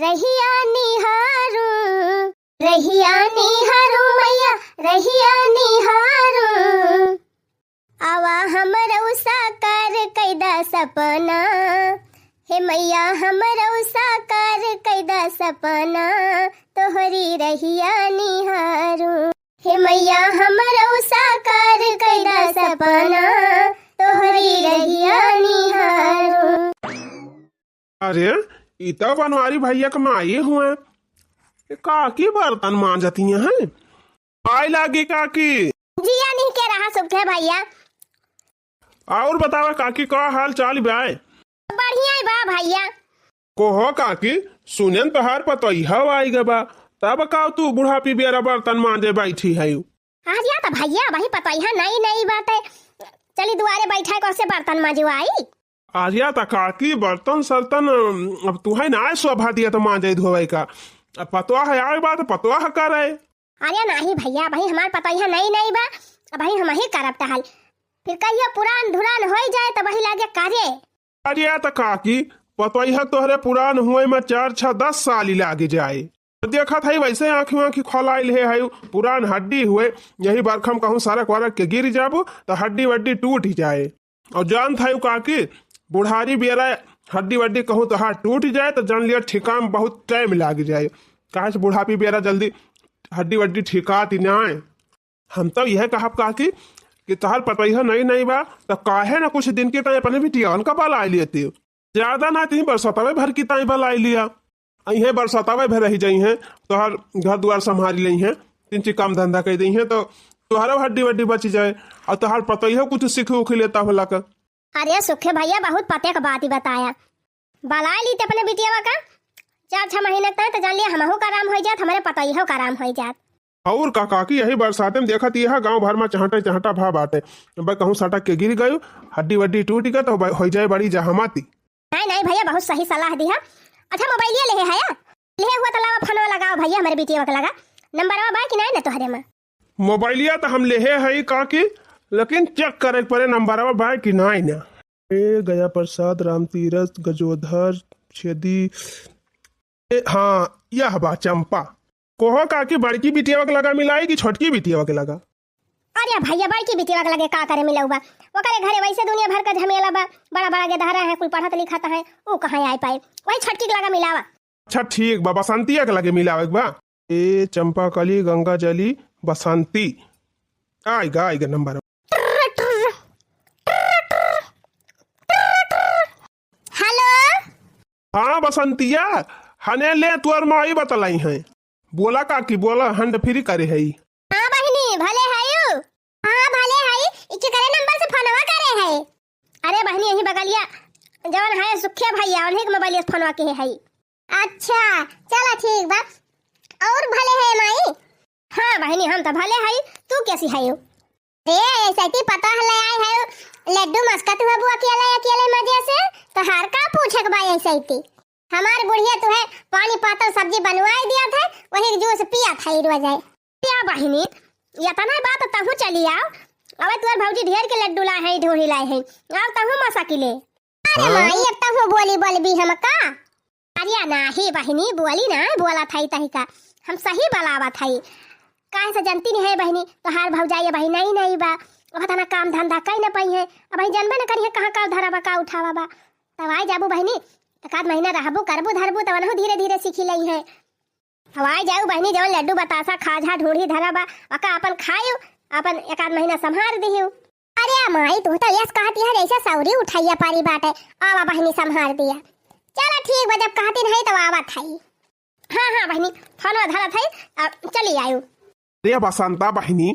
रहिया निहारू, रहिया निहारू मैया रहिया निहारू। आवा हमरौ साकार कैदा सपना, हे मैया हमरौ साकार कैदा सपना, तोहरी रहिया निहारू। हे मैया हमरौ साकार कैदा सपना, तोहरी रहिया निहारू। अरे इतना बनवारी भैया कमाए हुए काकी बर्तन मांजती हैं। आय लागी काकी। जिया नहीं कह रहा सुबह भैया। और बतावा काकी का हाल चाल बाय। बढ़िया बा भैया। कोहो काकी सुनन तोहार पतोइहा आई गबा तब का तू बुढ़ापी बेरा बर्तन मांजे बैठी है। आज या तो भैया वही पतोइहा नई नई बात है। चली दुआरे बैठा कैसे बर्तन मांजवाई। आजिया त काकी बर्तन सर्तन अब तू है ना शोभा दिया तो मांजे धोवे का। अब पतवा है आए बात पतवा है करे। अरे नहीं भैया भाई हमार पतोइहा नई नई बा भाई हम ही करब टहल फिर कहियो पुरान धुरान हो जाए तो वही लागे करे। अरे त काकी पतोइहा तोहरे पुरान हुए में 4-6-10 साल ही लागे जाए। देखा था वैसे आँखी आँखी खोलाइल है पुरान हड्डी हुए यही बरखम कहूँ सड़क वरक के गिर जाबो तो हड्डी वड्डी टूट ही जाए। और जान था काकी बुढ़ारी बेरा हड्डी वड्डी कहूँ तो हाथ टूट जाए तो जान लिया ठिका में बहुत टाइम लाग जाए। कहा से बुढ़ापी बेरा जल्दी हड्डी वड्डी ठिकाती ना। हम तो यह कहा काकी कि तोहर पतोइहा नहीं नहीं बा तो काहे ना कुछ दिन के टाइम अपने बिटियान का बल आई लेती ज्यादा ना तीन बरसतवे भर की टाइम बल आई लिया। अहे बरसतवे भर रही जाई हैं तोहर घर द्वार संभाल ली हैं तीन चीज काम धंधा कर दी हैं तो तोहरा हड्डी वड्डी बच जाए और तोहर पतोइहा कुछ सीख उख लेता होला का। अरे सुखे भैया बहुत पते का बात ही बताया। बला ली थे अपने बिटिया का 4-6 महीने तक तो जान लिया हमहू का आराम हो जात हमारे पतोइहा का आराम हो जात। और का काकी यही बरसाते में देखा यह गांव भर में चहटा चहटा भा बाटे कहूँ सटक के गिर गयो हड्डी वड्डी टूट गया तो हो जाए बड़ी जहामाती। नहीं नहीं भैया बहुत सही सलाह दिया। अच्छा मोबाइल ले है ले हुआ तो लावा फोन लगाओ भैया हमारे बिटिया का लगा नंबर बा कि नहीं ना तोहरे में। मोबाइलिया तो हम ले है काकी लेकिन चेक करे पड़े नंबर बा कि नहीं ना। गया प्रसाद राम तीरथ गजोधर छेदी हाँ यह बा चंपा। कोहो काकी बड़की बिटिया के लगा मिलाई कि छोटकी बिटिया के लगा। अरे भैया बड़की बिटिया के लगे का करे मिलौबा ओकरे घरे वैसे दुनिया भर का झमेला बा बड़ा बड़ा गेदहरा है कोई पढ़त लिखता है वो कहाँ आ पाए वही छोटकी के लगा मिलावा। अच्छा ठीक बा बसंतिया के लगे मिलावे बा। ए चंपा कली गंगा जली बसंती आएगा नंबर। हेलो हाँ बसंतिया हने ले तुअर माई बतलाई है बोला काकी बोला हंड फ्री करे है। हाँ बहनी भले है हाँ भले है इके करे नंबर से फोनवा करे है। अरे बहनी यही बगलिया जवन है सुखिया भैया उन्हीं के मोबाइल से फोनवा के है। अच्छा चला ठीक बा और भले है माई। हाँ बहनी हम तो भले है तू कैसी है। ए ऐसा ही पता हले आए है लड्डू मस्का तू बुआ अकेले अकेले मजे से तो हार का पूछक बा ऐसा ही हमारे बुढ़िया तो है पानी पातल सब्जी बनवाई दिया था वही जूस पिया था जाए पिया बहनी या तना बात तहु चली आओ अब तुअर भौजी ढेर के लड्डू लाए हैं ढोरी लाए हैं आओ तहु मसा किले। अरे माई अब तहु बोली बोलबी हम का। अरे नाही बहनी बोली ना बोला थाई तही का हम सही बलावा थाई काहे से जानती नहीं है बहनी तो हार भौजाई बहनी नहीं नहीं बा वह तना काम धंधा कई न पाई है अब भाई जानबे न करिए कहां का धराबा का उठावा बा तब आ जाबू बहनी एकाध महीना रहबू करबू धरबू तब अनहु धीरे धीरे सीखी लई है। हवाई जाऊ बहनी जवन लड्डू बतासा खाजा ढूंढी धराबा अका अपन खायू अपन एकाध महीना संभार दियो। अरे माई तू तो यस कहती है ऐसा सौरी उठाइया पारी बाटे आवा बहनी संभार दिया। चला ठीक बा जब कहती नहीं तो आवा थाई। हाँ हाँ बहनी फोनवा धरा थाई चली आयु। रे बसंता बहनी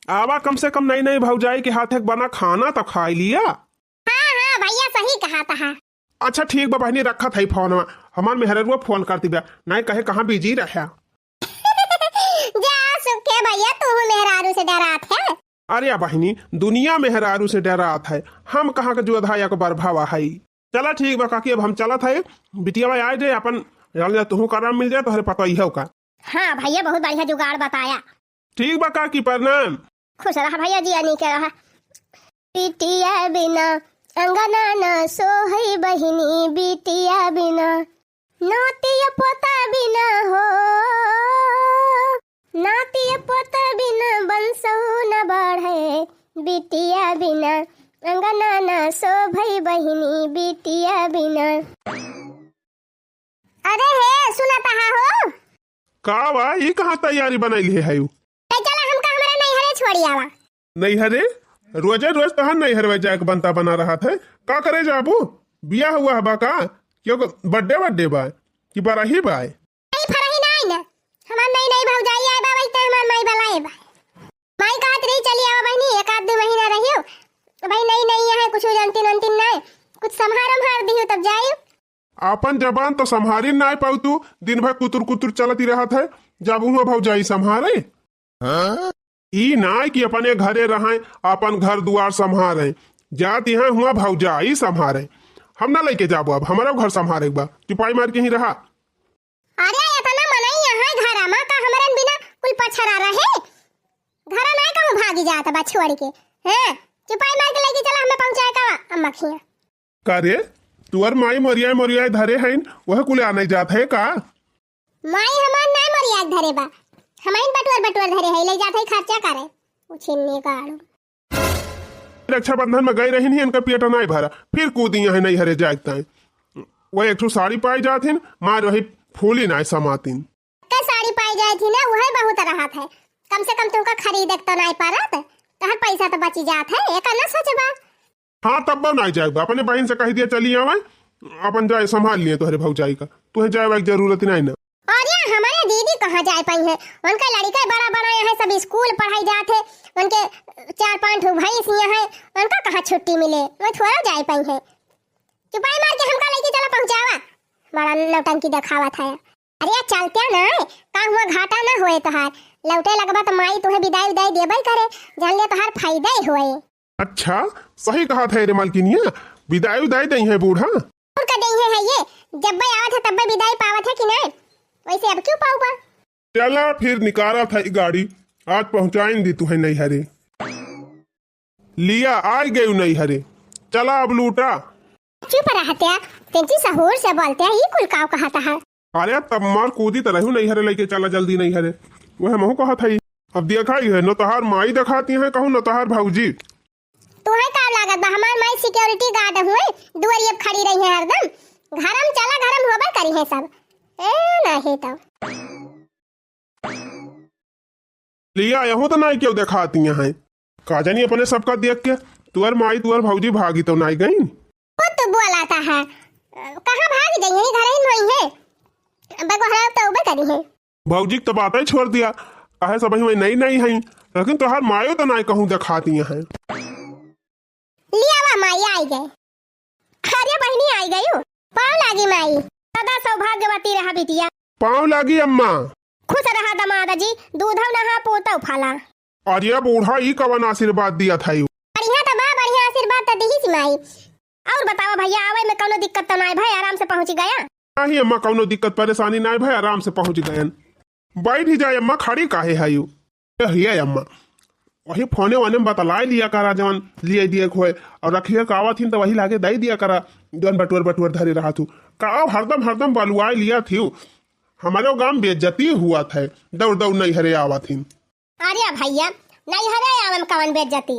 आवा कम से कम नई नई भौजाई के हाथ बना खाना तो खा लिया। हाँ हाँ भैया सही कहा था। अच्छा ठीक बा बहनी रखा था फोन हमार मेहररुआ फोन करती बा नहीं कहे कहाँ बिजी रहा। जा सुखे भैया तू मेहरारू से डरात है। अरे बहनी दुनिया मेहरारू से डरात है हम कहाँ का जोधा या बरभावा है। चला ठीक बा काकी अब हम चला था बिटिया आए जाए अपन तुहू का आराम मिल जाए तो हरे पता ही का। हाँ भैया बहुत बढ़िया जुगाड़ बताया। ठीक बा काकी प्रणाम। खुश रहा भैया जी नहीं कह रहा बिटिया बिना अंगना न सोहई बहिनी बिटिया बिना नोती नातिया पोता बिना हो, नातिया पोता बिना बंसो न बढ़े, बिटिया बिना अंगना न शोभई बहिनी, बिटिया बिना। अरे हे सुना तहा हो का बा ये कहाँ तैयारी बनैली है यू? चला हमका हमारा नैहरे छोड़ी आवा। नैहरे रोजे रोज तहां नैहर जाए के बनता बना रहा था। का करे जाबू? बिया हुआ है बा का? क्यों बर्थडे बा कि बराही बा? नहीं फरही नहीं ना, हमार नई भौजाई आए बा, वही त हमार माई बलाए बा। माई कहत रही चली आवा बहनी, एक आध दो महीना रहियो भाई। नहीं है कुछ जानती नंती नहीं, कुछ संभार दियो तब जाइयो। अपन जबान तो संभारी ना पाऊ तू, दिन भर कुतुर कुतुर चलती रहा था। जब हुआ भौजाई संभारे ई ना कि अपने घरे रहे, अपन घर दुआर संभारे। जात यहाँ हुआ भौजाई संभारे, हम ना लेके जाबो। अब हमारा घर संभारे बा, टिपाई मार के ही रहा। अरे इतना मनई यहाँ घर मा का हमरन बिना कुल पछरा रहे, घर नहीं कहूं भागी जात बा छोड़ के। हैं टिपाई मार के लेके चला, हमें पहुंचाए का अम्मा खिया। करे तुअर माई मोरिया धरे हैं, वह कुल आने जात है का? माई हमार ना मोरिया धरे बा, हमाइन बटुअर धरे है, ले जात है खर्चा करे उछिन्ने काड़ो। रक्षाबंधन में गई रही नहीं, इनका पेट नहीं भरा, फिर कूदी है नहीं हरे जागता है। वह एक साड़ी पाई जाती मार वही फूली ना समातीन का साड़ी पाई जाए थी ना, वही बहुत राहत है। कम से कम तुमका खरीद तो नहीं पारत, तहर पैसा तो बची जात है, एक ना सोचबा। हाँ तब नहीं जाएगा, अपने बहन से कह दिया चली आवे, अपन जाए संभाल लिए तोहरे भौजाई का, तुम्हें जाए की जरूरत नहीं ना। और ये हमारे दीदी कहाँ जा पाई है, उनका लड़का बड़ा है, सब स्कूल पढ़ाई जाते, उनके 4-5 भाई है, उनका कहाँ छुट्टी मिले, वो थोड़ा जा पाई है। चुपाई मार के हमका लेके चला पहुंचावा, बड़ा नौटंकी दिखावा था। अरे यार चलते ना, का हुआ घाटा ना होए तोहार, लौटे लगबा तो माई तुम्हें विदाई देबई करे, जान ले तोहार फायदा ही होए। अच्छा सही कहा था रे मालकिनिया, विदाई दई है बूढ़ा। उनका दई है ये, जब भाई आवत है तब विदाई पावत है कि नहीं, वैसे अब क्यों पाऊबा। चला फिर निकाला था गाड़ी, आज पहुंचाइन दी तुम्हें नहीं हरे, लिया आ गई नहीं हरे। चला अब लूटा। चुप रहते तेंची सहूर से बोलते हैं, ये कुल काव कहता है। अरे तब मार कूदी तरह नहीं हरे लेके चला जल्दी नहीं हरे, वह महू कहा था। अब देखा ही है, न तोहार माई दिखाती है कहूँ, न तोहार भौजी। तुम्हें का लागत बा, हमार माई सिक्योरिटी गार्ड हुए, दुआरिये खड़ी रही है हरदम, घरम चला घरम होबे करी है सब। नहीं तो लिया यहूं तो नहीं क्यों दिखाती हैं, का जानी अपने सबका देख के तुअर माई तुअर भौजी भागी तो नहीं गई। वो तो बोलाता है, कहाँ भाग गई है, घर ही नहीं है, बगोहरा तो उबे करी है। भौजी तो बात ही छोड़ दिया, कहे सब नहीं है, लेकिन तोहार मायो तो नहीं कहूँ दिखाती हैं। लिया वा माई आई गए, अरे बहनी आई गई हो, पाँव लागी माई, सदा सौभाग्यवती रहा बिटिया। पाँव लागी अम्मा, खुश रहा दमादा जी, दूधव नहा पोतव फाला। अरे बूढ़ा ई कवन आशीर्वाद दिया था यू? बढ़िया तो बा, बढ़िया आशीर्वाद तो दी सी माई। और बतावा भैया, आवे में कोनो दिक्कत तो नहीं भाई, आराम से पहुंच गया? नहीं अम्मा, कोनो दिक्कत परेशानी नहीं भाई, आराम से पहुंच गए। बैठ ही जाए अम्मा, खड़ी काहे है यू? अम्मा वही फोने वाने में बतला लिया करा, जवन लिए दिए खोए और रखिए कावा थी तो वही लागे दई दिया करा, जवन बटुअर धरे रहा तू का हरदम बलुआई लिया थी। हमारे गांव बेइज्जती हुआ था, दौड़ नहीं हरे आवा थी। अरे भैया नहीं हरे आवन कवन बेइज्जती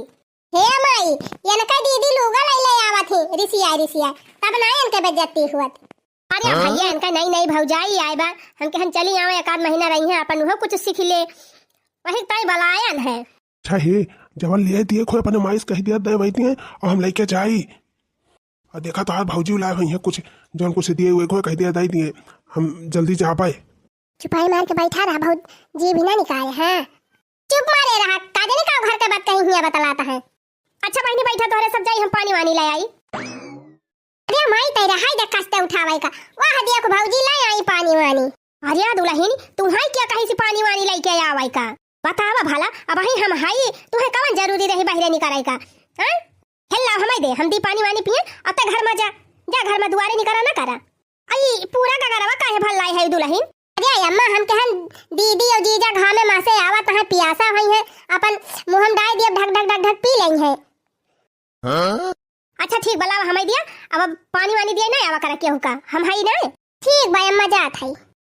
हे माई, ये न का दीदी लोगा ले आवा थी, रिसिया तब ना इनके बेइज्जती हुआ थी। अरे भैया इनका नई भौजाई आए बा, हम चली आवे, एक आध महीना रही है, अपन वो कुछ सीख ले, वही तय बलायन है। अच्छा हे जवन ले दिए खोए अपने माइस कह दिया दे बैठी है, और हम लेके जाई और देखा तो भौजी लाए हुई है कुछ, जवन कुछ दिए हुए खोए कह दिया दे दिए, हम जल्दी जा पाए। चुपाई मार के बैठा रहा, बहुत जी भी ना निकाले। हाँ चुप मारे रहा, काजे नहीं का घर के बात कहीं हुआ बतलाता है। अच्छा बहनी बैठा तोहरे सब जाई, हम पानी वानी ले आई। अरे माई तेरा हाय देख कष्ट उठावे का, वाह देख भौजी ले आई पानी वानी। अरे दुल्हन तुम्हारी क्या कहीं से पानी वानी लेके आवे का, बतावा भला। अब हम हाई तुम्हें कवन जरूरी रही बाहर निकले का? हां हेला हमें दे, हम दी पानी वानी पिए, अब तक घर में जा घर में दुआरे निकरा ना करा। आई पूरा का करवा काहे भलाई है दुल्हन? अरे अम्मा हम कहन दीदी और जीजा घाम में मासे आवत है, पियासा भई है, अपन मुहम डाल दिए, ढक पी लई है। हां अच्छा ठीक बलावा हमें दिया, अब पानी वानी दिया नहीं आवा करा केहू का, हम हाई ना। ठीक भाई अम्मा जात है।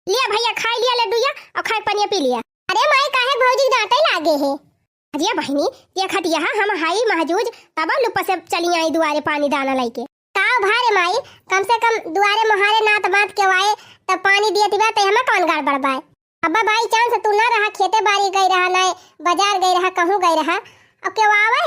लिया भैया खा लिया लड्डूया और खाए पनिया पी लिया। अरे माई काहे भौजी डांटे लागे है। अरे बहनी देखत यहां हम हाई महजूज तब लुप्पा से चली आई दुआरे पानी दाना लेके। काव भारे माई कम से कम दुआरे मोहारे नात बात के वाए तब पानी दिए तिबा ते हमें कौन गाड़ बड़बाए। अब्बा भाई चांस तू ना रहा खेते बाड़ी गई रहा ना बाजार गई रहा कहूं गई रहा अब के वावे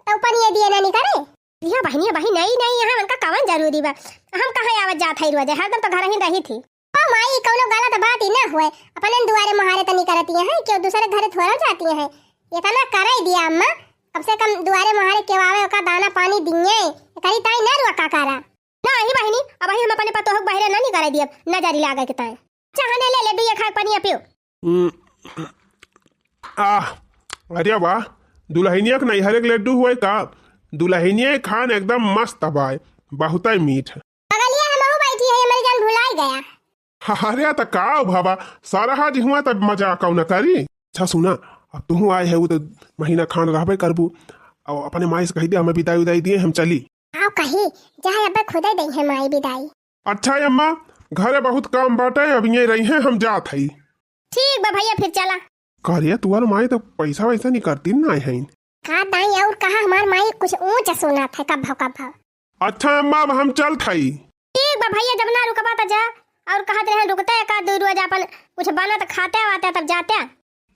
तो पनिया दिए ना निकरे। रिया बहनी नहीं नहीं यहाँ उनका कवन जरूरी बा हम कहाँ आवत जात है रोज हरदम तो घर ही रही थी। ओ माई कौनो गलत बात ही ना हुए अपने दुआरे मोहारे तनी करती हैं क्यों दूसरे घर थोड़ा जाती हैं ये तना कर ही दिया अम्मा कम से कम दुआरे मोहारे केवावे का दाना पानी दिए करी ताई ना रुआ काकारा ना ही बहनी अब हम अपने पतो हो बहरे ना नहीं करे दिए नजरी लागे के ताई चाहने ले लड्डू ये खा पनिया पियो। अरे वाह दुल्हनिया के नैहरे के लड्डू हुए का दुल्हनिया खान एकदम मस्त बाय बहुत ही मीठ। बगलिया हम बैठी है मेरी जान भुलाई गया। अरे त का बाबा सारा हाज हुआ तब मजाक न करी। अच्छा सुना अब तू आए है तो महीना खान रहबे करबू और अपने माई से कही दे हमें विदाई उदाई दिए हम चली। आओ कही जहाँ अब खुदे दे है माई विदाई। अच्छा अम्मा घरे बहुत काम बाटे अब ये रही है हम जात है। ठीक बा भैया फिर चला। करिए तुअर माई तो पैसा वैसा नहीं करती ना है का दाई और कहा हमार माई कुछ ऊंचा सोना था कब भाव। अच्छा अम्मा अब हम चल थई। ठीक बा भैया जब ना रुकबा त जा और कहत रहे रुकते है का दूर रोज अपन कुछ बना तो खाते आते तब जाते।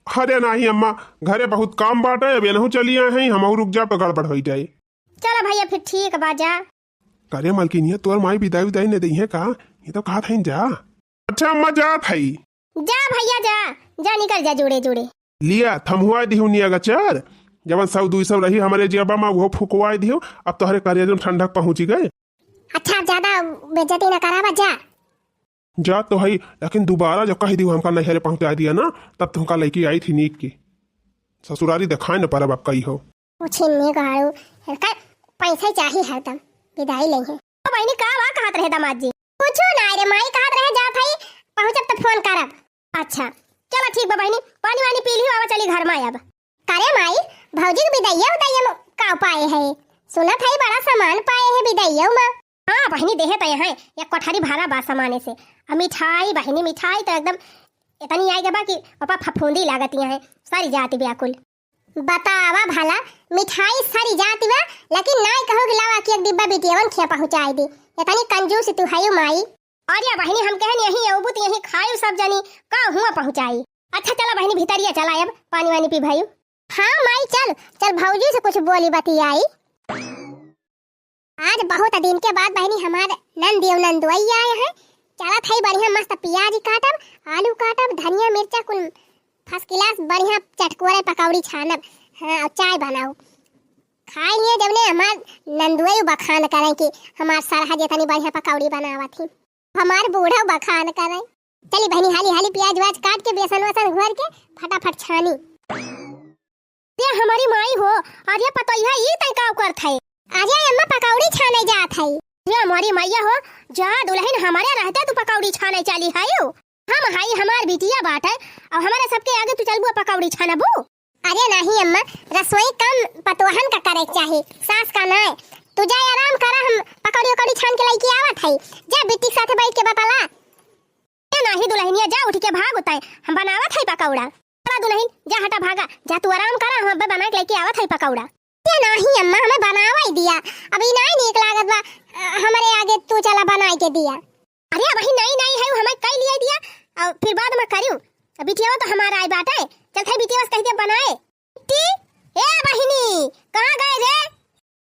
अरे नहीं अम्मा घरे बहुत काम बाटे अब यनहु चली आए हैं हम रुक जा तो गड़बड़ हो जाए। चलो भैया फिर ठीक बा जा। करे मलकिनिया तोर माई विदाई उदाई ने दी है का ये तो कहा था जा। अच्छा अम्मा जा थई। जा भैया जा निकल जा जुड़े जुड़े। लिया थमुआ दिहु निया गचर जब 100-200 रही हमारे जेबा में वो फुकवाई दियो अब तोहरे करियर में ठंडक पहुंची गए। अच्छा ज्यादा बेइज्जती न करावा जा तो है लेकिन दोबारा जब कह दियो हमका नहरे पहुंचा दिया ना तब तुमका लड़की आई थी नीक की ससुरारी दिखाए न पर अब कही हो छीनने गाड़ू पैसा चाहिए हरदम विदाई ले है। तो बहनी का वा कहत रहे दामाद जी पूछो ना रे माई कहत रहे जा भाई पहुंचब तो फोन करब। अच्छा चलो ठीक बा बहनी पानी वानी पी लियो आवा चली घर में अब। करे माई भौजी के विदाईया उदाईया का पाए है सुनत है बड़ा सामान पाए है विदाईया में। हाँ बहनी देहे तो यहाँ एक कोठारी भाड़ा बा सामाने से मिठाई बहनी मिठाई तो एकदम इतनी आई बा कि पापा फफूंदी लागत है सारी जाती व्याकुल। बतावा भला मिठाई सारी जाती बा लेकिन नाई कहो कि लावा की एक डिब्बा बिटियावन खिया पहुंचाई दी इतनी कंजूस तू है माई। और या बहनी हम कहन यही अबूत यही खायु सब जनी का हुआ पहुंचाई। अच्छा चला बहनी भीतरिया चला अब पानी वानी पी भाई। हाँ माई चल भौजी से कुछ बोली बतियाई। आज बहुत दिन के बाद बहनी हमारे नंदियो नंदुई आए हैं चला थई बढ़िया मस्त प्याज काटब आलू काटब धनिया मिर्चा कुल फर्स्ट क्लास बढ़िया चटकोरे पकौड़ी छानब। हाँ और चाय बनाओ खाई लिए जब ने हमार नंदुई बखान करें कि हमार सरहा जितनी बढ़िया पकौड़ी बनावा थी हमार बूढ़ा बखान करें। चली बहनी हाली हाली प्याज वाज काट के बेसन वसन घोर के फटाफट छानी। ये हमारी माई हो और ये पता ये तय का कर थे आज अम्मा पकौड़ी छाने जात है। ये हमारी मैया हो जा दुल्हन हमारे रहते तू पकौड़ी छाने चली है हम हाई हमार बिटिया बात है और हमारे सबके आगे तू चलबू पकौड़ी छानबू। अरे नहीं अम्मा रसोई कम पतोहन का करे चाहिए सास का ना तू जा आराम करा हम पकौड़ी उकौड़ी छान के लेके आवत है जा बिट्टी के साथ बैठ के बतला। ए नहीं दुल्हनिया जा उठ के भाग उताय हम बनावत है पकौड़ा। चला दुल्हन जा हटा भागा जा तू आराम करा हम बना के लेके आवत है पकौड़ा। ये नहीं अम्मा हमें बनावा ही दिया अभी नहीं नीक लागत बा हमारे आगे तू चला बनाई के दिया। अरे वही नहीं है हमें कई लिया दिया और फिर बाद में करियो बिटिया तो हमारा आई बात है चल थे बिटिया कह दे बनाए। टी ए बहिनी कहां गए रे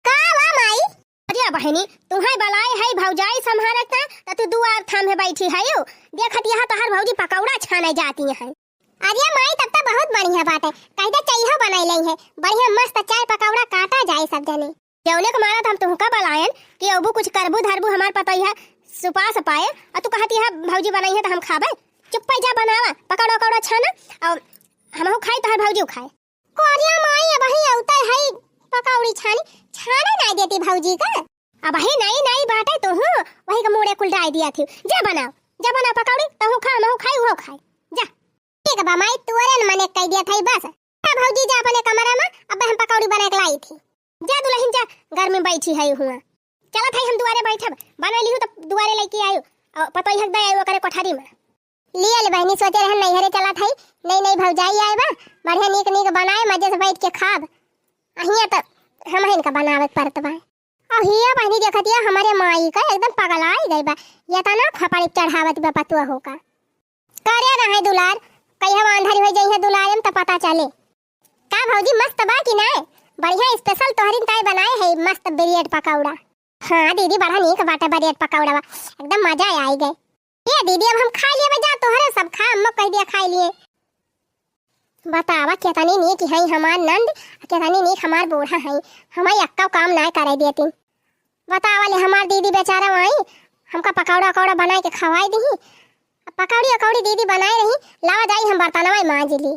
का वा माई। अरे बहिनी तुम्हारे बलाए है भौजाई संभालत त तू दुआर थाम में बैठी है देखत यहां तोहर भौजी पकौड़ा छाने जाती है। अरे माई तब तो बहुत बढ़िया बात है कहते चाहिए बनाई लई है बढ़िया मस्त चाय पकौड़ा काटा जाए सब जने जौने के मारा हम तुमका बलायन कि अबू कुछ करबू धरबू हमार पता है सुपास पाए और तू कहती है भौजी बनाई है तो हम खाबे चुप पे जा बनावा पकौड़ा पकौड़ा छाना और हमहु खाई तोहर भौजी खाए। कोरिया माई अब ही औता है पकौड़ी छाना नहीं देती भौजी का अब ही नहीं बात है तो हूं वही का मुड़े कुल डाल दिया थी जा बनाओ पकौड़ी तो खा हमहु खाई वो खाए जा। ठीक है माई तोरे मने कह दिया था बस भौजी जा अपने कमरा में अब हम पकौड़ी बना के लाई थी जा दुल्हन जा घर में बैठी है हुआ चला था हम दुआरे बैठब बना ली तो दुआरे लेके आयो और पतो ही हक दे आई वो करे कोठारी में लिया ले बहनी सोचे रहन नहीं हरे चला थई नहीं भौजाई आए बा बढ़िया नीक बनाए मजे से बैठ के खाब अहिया त हम हिन का बनावे परत बा और हिया बहनी देखतिया हमारे माई का एकदम पगलाई गई बा ये तना खपड़ी चढ़ावत बा पतुआ होका करे रहे दुलार कई हम अंधारी हो जाई है दुलार में त पता चले का भौजी मस्त बा कि नहीं बढ़िया स्पेशल तोहरिन ताई बनाए है मस्त ब्रेड पकौड़ा हाँ दीदी बड़ा नीक बाटा ब्रेड पकौड़ा एकदम मजा आई गए ये दीदी अब हम खा लिए बजा तोहरे सब खा अम्मा कह दिया खा लिए बतावा केतनी नीक है हमार नंद केतनी नीक हमार बूढ़ा है हमारी अक्का काम ना करे देती बतावा ले हमार दीदी बेचारा आई हमका पकौड़ा अकौड़ा बनाए के खवाई दी पकौड़ी अकौड़ी दीदी बनाए रही लावा जाई हम बर्तनवा मांज ली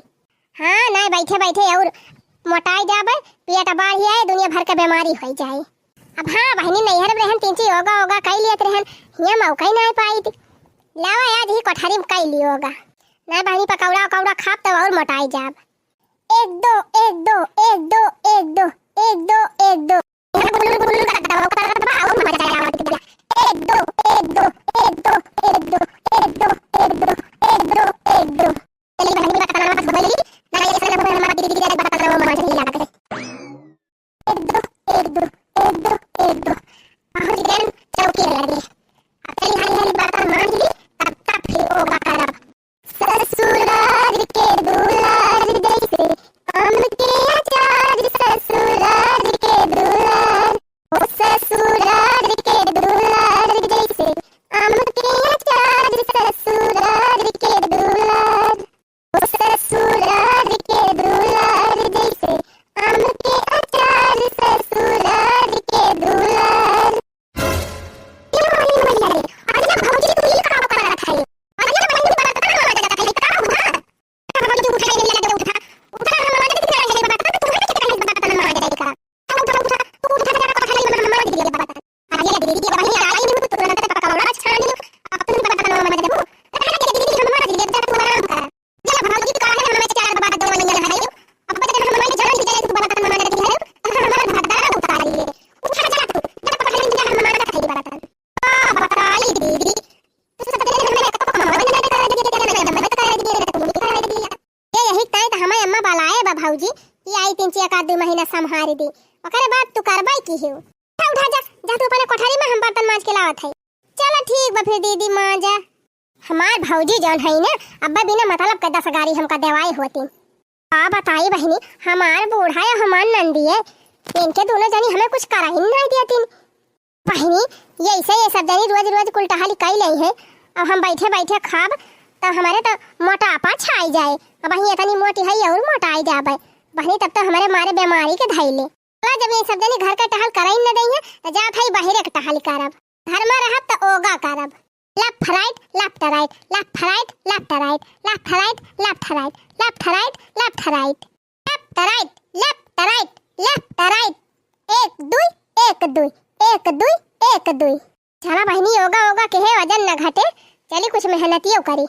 हाँ नहीं बैठे बैठे और मोटाई जाबे पेट बढ़ जाए दुनिया भर के बीमारी हो जाए अब हाँ बहनी नैहर रहन तीन चीज होगा कई लियत रहन हिया मौका ही ना पाई थी लावा आज ही कोठारी में कई लियो होगा ना बहनी पकौड़ा अकौड़ा खाब तब और मोटाई जाब एक दो एक दो एक दो एक दो एक दो एक दो भौजी ये आई तीन एक आध महीना संभारी दी ओकरे बाद तू करबाई की हो उठा जा जा तू अपने कोठरी में हम बर्तन मांज के लावत है चलो ठीक बा फिर दीदी मांजा हमार भौजी जौन है ना अब्बा बिना मतलब के 10 गाड़ी हमका देवाई होती आ बताई बहनी हमार बूढ़ा है हमार नंदी है इनके दोनों जनी हमें कुछ करा ही नहीं दिया बहनी ये ऐसे ये सब जनी रोज रोज उल्टा कई लई है अब हम बैठे बैठे खाब तो हमारे तो मोटापा छाई जाए अब वही इतनी मोटी है और मोटाई जाबे बहनी तब तो हमारे मारे बीमारी के धैले जब ये सब जनी घर का टहल कराई न दई है तो जा भाई बाहर के टहल करब घर में रहब तो ओगा करब left right left right left right left right left right left right left right left right left right left right left right एक दुई एक दुई एक दुई एक दुई चला बहनी योगा होगा के है वजन न घटे चली कुछ मेहनतियों करी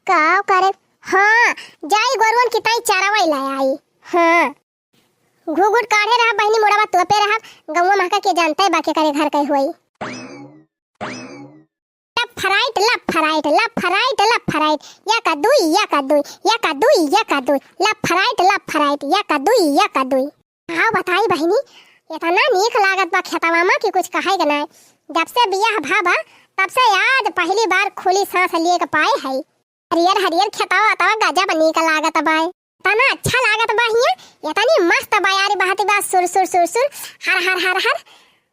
का करे हाँ जाई गोरवन की ताई चारावाई लाया आई हाँ घुघुट काढ़े रहा बहनी मोड़ा बात तोपे रहा गौवा महका के जानता है बाकी करे घर कई हुई फराइट लप फराइट लप फराइट लप फराइट या का दुई या का दुई या का दुई या का दुई लप फराइट या का दुई या का दुई हाँ बताई बहनी इतना नीक लागत बा खेतवा में कि कुछ कहे के ना जब से बियाह भाबा तब से याद पहली बार खुली सांस लिए के पाए है हरियर हरियर खेतवा तवा गजब नीक लागत बा तना अच्छा लागत बा हिया इतनी मस्त बयारी बहती बा सुर सुर सुर सुर हर हर हर हर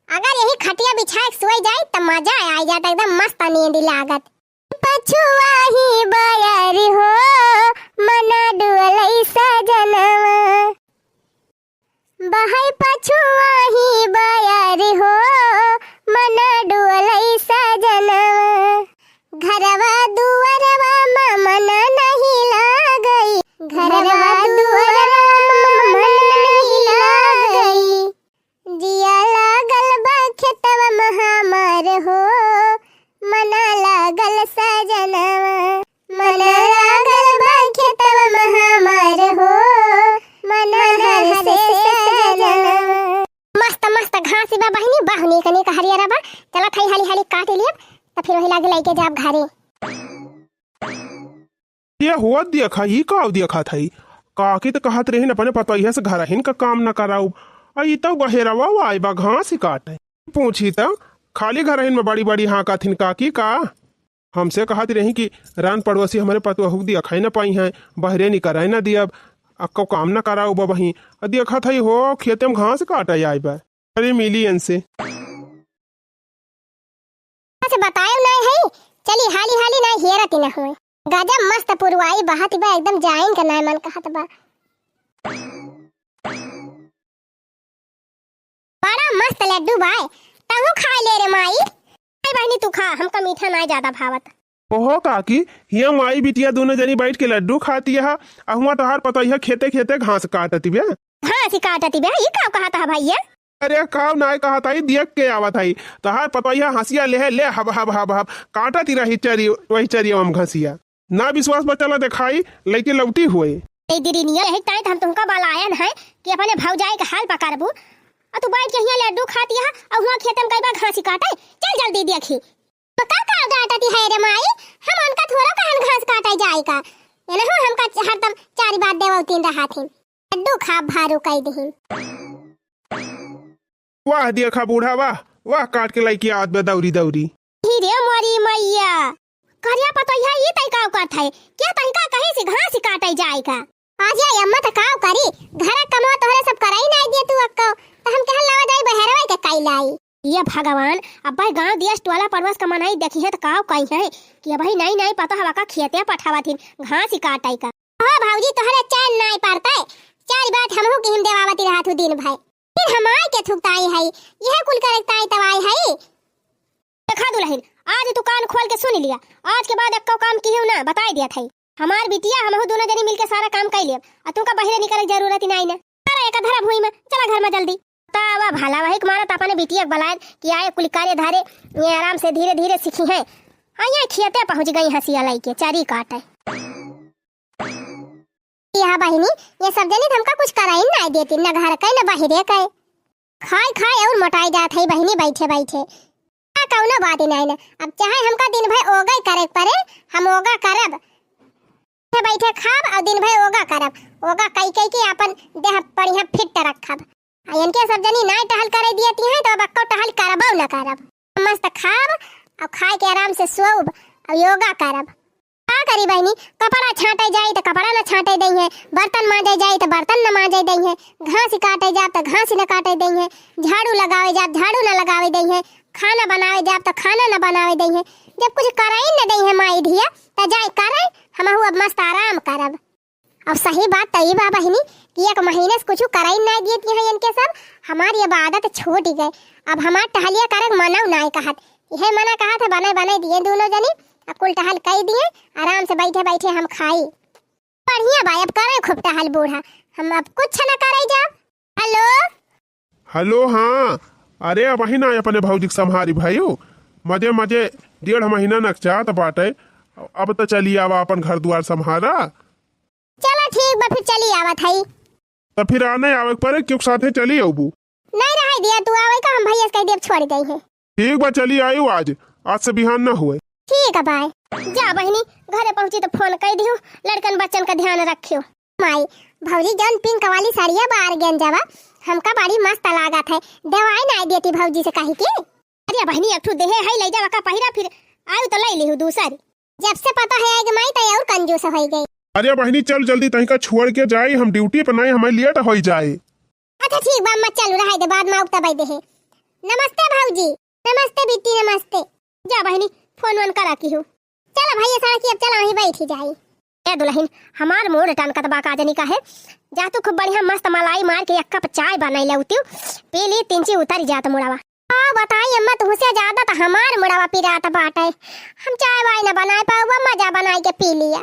अगर यही खटिया बिछा के सोई जाए तो मजा आ जाता एकदम मस्त नींद लागत पछुआ ही बयारी हो मना डुअलई सजनवा बहई पछुआ ही बयारी हो मना डुअलई सजनवा घरवा दुअरवा मना नहीं लागई घरवा दुअरवा मना नहीं लागई जिया लागल बा खेतवा महामार हो मना लागल सजनवा के जाब घरे। ये हुआ देखा ही का देखा था काकी तो कहत रही अपने पतोहिया से घर हिन का काम न कराऊ आई तो बहेरवा आई बा घास ही काटे पूछी तो खाली घर हिन में बड़ी बड़ी हाँ का थिन काकी का हमसे कहत रही कि रान पड़ोसी हमारे पतोहू दिया खाई न पाई हैं बहरे नहीं कराई न दिया अक्को काम न कराऊ बा वही देखा था हो खेते में घास काटा आई बा अरे मिली इनसे बतायो नहीं है चली हाली हाली ना हेरत न हुए गजब मस्त पुरवाई बहत बा एकदम जाइन का नहीं मन कहत बा बड़ा मस्त लड्डू बाय तहु खा ले रे माई आई बहनी तू खा हमका मीठा ना ज्यादा भावत ओहो काकी हिया माई बिटिया दोनों जनी बैठ के लड्डू खाती है अहुआ तोहार पतोहिया खेते खेते घास काटती बे घास काटती बे ये का कहता है भैया अरे काव नाय कहा था देख के आवत है तोहार पतोहिया हंसिया ले हब हब हब हब काटती रही चरी वही चरी हम घसिया ना विश्वास बचला दिखाई लेके लौटी हुए ए दीदी नियर है ताई हम तुमका बालायन है कि अपने भौजाई के हाल पकड़बू आ तू बैठ के हिया लड्डू खाती है और हुआ खेतन कई बार घास काटे चल जल्दी देखी तो का काटती है रे माई हम उनका थोड़ा कहन घास काटे जाए का एना हो हमका हरदम चार बात देव तीन रहा थी लड्डू खा भारू कई दही वाह देखा बूढ़ा वाह काट के लाई की आद में दौरी दौरी हीरे मोरी मैया करिया पतोहिया ये तई काव करत है क्या तनका कहे से घास काटे जाए का आज ये अम्मा त काव करी घर कमवा तोहरे सब कराई नहीं दे तू अक्को त हम कहल लावा जाई बहरवा के काई लाई ये भगवान अब गांव देश टोला परवस का मनाई देखी है त काव कई है कि भाई नहीं पता हवा का खेते पठावा थी घास काटाई का हां भाऊजी तोहरे चैन नहीं पड़ता चार बात हमहु के हिम देवावती रहा थू दिन भाई फिर हमाय के थुकताई है यह कुल करताई तवाई है देखा दुल्हन आज तू कान खोल के सुन लिया आज के बाद अक्का काम की ना बता दिया था हमार बिटिया हमहु दोनों जनी मिलके सारा काम कर लिया आ तू का बहरे निकले जरूरत नहीं ना सारा एक धरा भूई में चला घर में जल्दी तावा भाला वही मारा त अपने बिटिया बलाय कि आए कुल कार्य धारे ये आराम से धीरे धीरे सीखी है आया खेते पहुंच गई हंसिया लाई के चारी काटे यह बहिनी ये सब जनी हमका कुछ कराई ना देती ना घर कई ना बहरे कई खाए और मोटाई जात है बहिनी बैठे बैठे कौनो बात नहीं ना अब चाहे हमका दिन भर ओगा करे परे हम ओगा करब बैठे खाब और दिन भर ओगा करब ओगा कई के अपन देह बढ़िया फिट रखब इनके सब जनी नाई टहल करे दियती है तो बक्को टहल करब ना करब मस्त खाब और खाए के आराम से सोब और योगा करब का करी बहनी कपड़ा छाटे जाई तो कपड़ा न छाटे दई है बर्तन मांजे जाई तो बर्तन न मांजे दई है घास काटे जा तो घास न काटे दई है झाड़ू लगावे जा झाड़ू न लगावे दई है खाना बनावे जाब तो खाना न बनावे दई है जब कुछ कराई न दई है माई धिया त जाए करे हमहु अब मस्त आराम करब अब सही बात तई बा बहिनी कि एक महीने से कुछ कराई नहीं देती है इनके सब हमारी अब आदत छूट गई अब हमार टहलिया करे मनाऊ नहीं कहत यह मना कहा था बने दिए दोनों जनी अब कुल टहल कई दिए आराम से बैठे बैठे हम खाई बढ़िया भाई अब करे खूब टहल बूढ़ा हम अब कुछ न करे जाब हेलो हाँ अरे वही ना अपने भौजी संहारी भाइयों मजे मजे 1.5 महीना नकचात बाटे अब तो चली आवा अपन घर द्वार संहारा चलो ठीक बा फिर चली आवत हई तो फिर आने आवे परे क्यों साथे चली आबू नहीं रह दिया तू आवे का हम भैया कह देब छोड़ गई है ठीक बा चली आयु आज से बिहान न हुए ठीक है बाय जा बहनी घरे पहुंची तो फोन कर दियो लड़कन बच्चन का ध्यान रखियो माई भौजी जन पिंक वाली साड़िया बार गेन जावा हमका बड़ी मस्त लागत है दवाई नहीं देती भौजी से कही के अरे बहनी एक ठो देहे है ले जावा का पहिरा फिर आयु तो ले लिहु दूसरी जब से पता है कि मैं तो और कंजूस हो गई अरे बहनी चल जल्दी तनिका छोड़ के जाई हम ड्यूटी पे नहीं हमें लेट हो जाए अच्छा ठीक बा मत चल रहा है बाद में उगता बैठे है नमस्ते भौजी नमस्ते बिट्टी नमस्ते जा बहनी फोन वन करा की हूँ चलो भैया सारा की अब चला वहीं बैठी जाई ए दुल्हन हमार मोर टन कतबा काजनी का है जा तू खूब बढ़िया मस्त मलाई मार के एक कप चाय बनाई लेती पी ली 3 ची उतर जात मुड़ावा बताई अम्मा तुझसे ज्यादा तो हमार मुड़ावा पिरात बाटे हम चाय वाय न बनाए पाऊँ मजा बनाई के पी लिया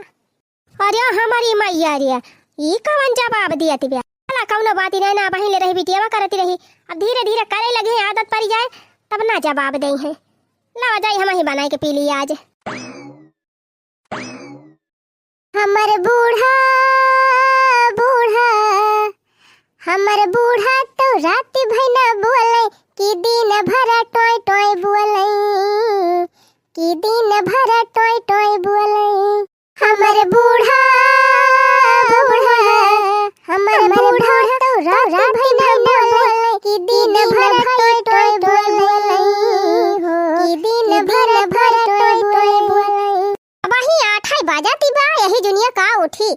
अरे हमारी मैया रे ई कवन जवाब दिया तिबिया चला कौनो बात नहीं ना बहिन ले रही बिटिया करती रही अब धीरे धीरे करे लगे आदत पड़ जाए तब ना जवाब दे है ला जाई हम ही बनाई के पी लिया आज हमर बूढ़ा तो रात भर न बोले कि दिन भर टोय टोय बोले कि दिन भर टोय टोय बोले हमर बूढ़ा बूढ़ा हमर बूढ़ा तो रात भर न बोले कि दिन भर टोय टोय बोले कि दिन भर टोय टोय बोले। अब ही 8 बजाती बा यही दुनिया का उठी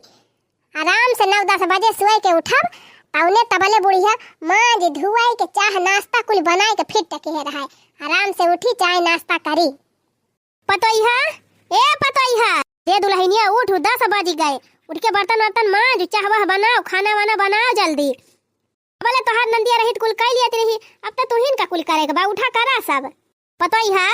आराम से 9-10 बजे सोए के उठब औने तबले बुढ़िया मांज धुआई के चाह नाश्ता कुल बनाए के फिर टके रहा आराम से उठी चाय नाश्ता करी। पतोइहा ए पतोइहा दे दुल्हनिया उठ 10 बज गए उठ के बर्तन वर्तन मांज चाह वाह बनाओ खाना वाना बनाओ जल्दी। बोले तोहार नंदिया रही कुल कह लिया रही अब तो तुहिन का कुल करेगा बा उठा करा सब। पतोइहा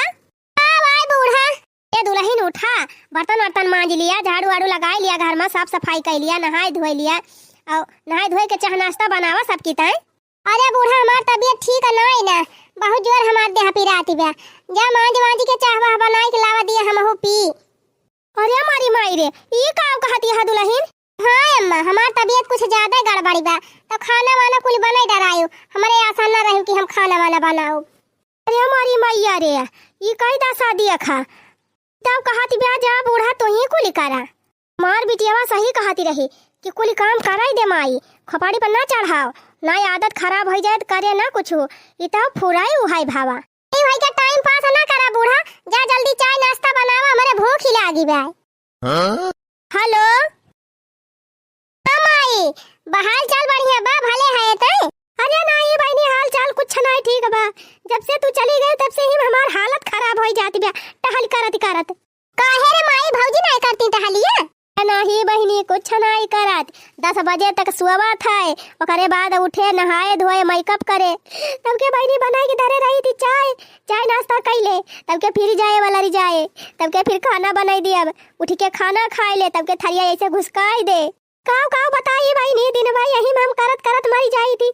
भाई बूढ़ा ए दुल्हन उठा बर्तन वर्तन मांज लिया झाड़ू वाड़ू लगा लिया घर में साफ सफाई कर लिया नहाए धोए लिया और नहाए धोए के चाह नाश्ता बनावा सबकी ताई। अरे बूढ़ा हमार तबीयत ठीक नहीं ना बहुत जोर हमार देह पिराती बा जा मांज मांज के चाह वाह बनाई के लावा दिया हम हो पी। अरे हमारी माई रे ये का कहती है दुल्हन। हां अम्मा हमार तबीयत कुछ ज्यादा गड़बड़ी बा तो खाना वाना कुल बनाई डरायो हमारे आसान ना रही कि हम खाना वाना बनाओ। अरे हमारी मैया रे ये कई दा शादी खा तब कहती बा जा बूढ़ा तो ही कुल करा मार बिटियावा सही कहती रही कि कुल काम कराई दे माई खपाड़ी पर ना चढ़ाओ ना आदत खराब हो जाए करे ना कुछ ये तो फुराई उहाई भावा ए भाई का टाइम पास ना करा बूढ़ा जा जल्दी चाय नाश्ता बनावा हमारे भूख ही लागी बा। हेलो माई बहाल चाल बढ़िया बा भले है तई। अरे नहीं बहनी हाल चाल कुछ नहीं ठीक बा जब से तू चली गई तब से ही हमार हालत खराब हो जाती बा टहल करत काहे रे माई भौजी नहीं करती टहलिया। नहीं बहनी कुछ नहीं करत 10 बजे तक सुवत है ओकरे बाद उठे नहाए धोए मेकअप करे तब के बहनी बनाई के धरे रही थी चाय नाश्ता कैले तब के फिर जाए वाला रही जाए तब के फिर खाना बनाई दिया उठ के खाना खाए ले तब के थरिया ऐसे घुसकाई दे काव बताइए बहनी दिन भाई यही में हम करत मरी जाई थी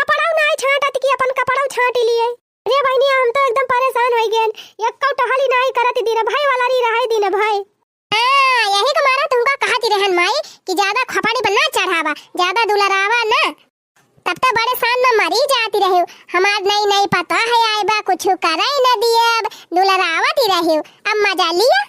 कपड़ा नहीं छाटत की अपन कपड़ा छाट लिए। अरे बहनी हम तो एकदम परेशान हो गए एक कौ टहली नहीं करत दिन भाई वाला रही रहे दिन भाई। यही तो मारा तुमका कहती रहन माई कि ज्यादा खपाड़ी पर ना चढ़ावा ज्यादा दुलरावा ना तब तो बड़े शान में मरी जाती रही हमार नहीं पता है आएबा कुछ कराई न दिए अब दुलरावती रही अब मजा लिया।